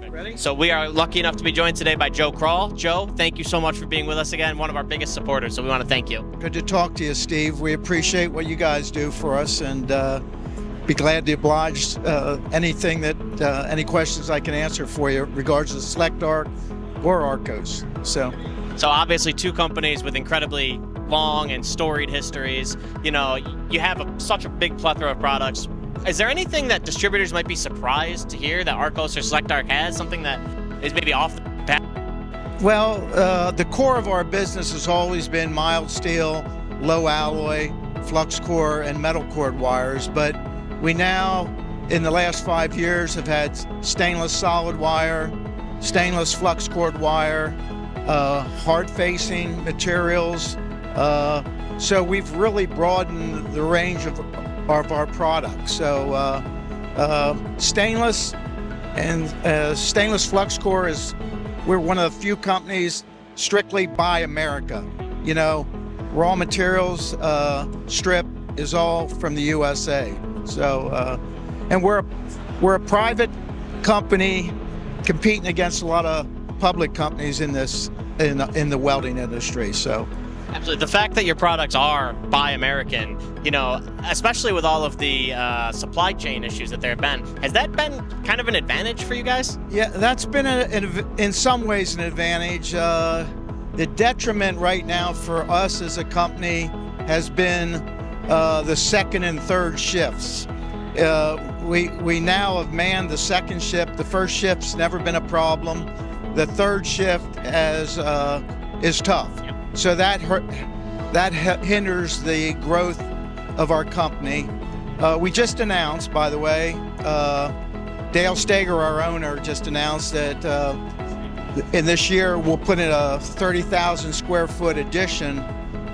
Ready? So we are lucky enough to be joined today by Joe Krall. Joe, thank you so much for being with us again, one of our biggest supporters, so we want to thank you. Good to talk to you, Steve. We appreciate what you guys do for us, and be glad to oblige anything that any questions I can answer for you regards to Select Arc or Arcos. So obviously two companies with incredibly long and storied histories. You know, you have such a big plethora of products. Is there anything that distributors might be surprised to hear that Arcos or Select Arc has, something that is maybe off the path? Well, the core of our business has always been mild steel, low alloy, flux core, and metal cord wires, but we now, in the last 5 years, have had stainless solid wire, stainless flux cord wire, hard-facing materials. So we've really broadened the range of our products. So stainless and stainless flux core we're one of the few companies strictly buy America. You know, raw materials, strip is all from the USA. So, and we're a private company competing against a lot of public companies in the welding industry. So. Absolutely. The fact that your products are buy American, you know, especially with all of the supply chain issues that there have been, has that been kind of an advantage for you guys? Yeah, that's been in some ways an advantage. The detriment right now for us as a company has been the second and third shifts. We now have manned the second shift. The first shift's never been a problem. The third shift is tough. Yep. So that hinders the growth of our company. We just announced, by the way, Dale Steger, our owner, just announced that in this year we'll put in a 30,000 square foot addition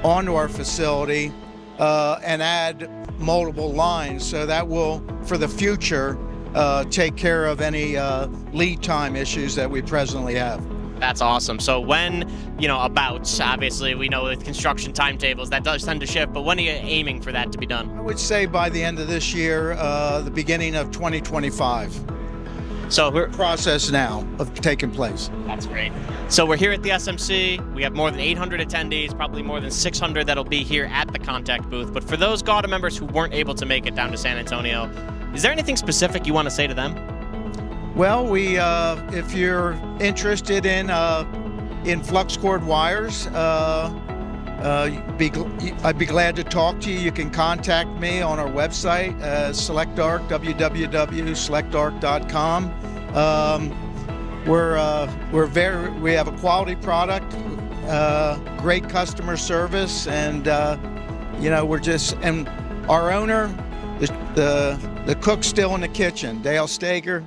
onto our facility and add multiple lines. So that will, for the future, take care of any lead time issues that we presently have. That's awesome. So when, you know, obviously we know with construction timetables that does tend to shift, but when are you aiming for that to be done? I would say by the end of this year, the beginning of 2025. So we're process now of taking place. That's great. So we're here at the SMC. We have more than 800 attendees, probably more than 600 that'll be here at the contact booth. But for those GAWDA members who weren't able to make it down to San Antonio, is there anything specific you want to say to them? Well, if you're interested in flux cord wires, I'd be glad to talk to you. You can contact me on our website, Select Arc, www.selectarc.com. We have a quality product, great customer service, and you know, and our owner, the cook's still in the kitchen, Dale Steger.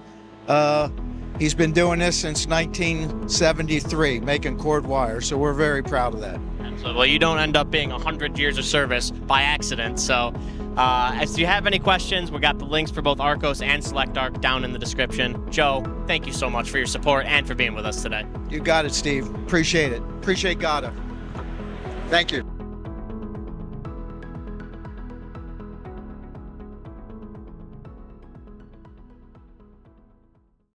He's been doing this since 1973, making cord wire, so we're very proud of that. Absolutely. Well, you don't end up being 100 years of service by accident. So if you have any questions, we got the links for both Arcos and Select Arc down in the description. Joe, thank you so much for your support and for being with us today. You got it, Steve. Appreciate it. Appreciate GAWDA. Thank you.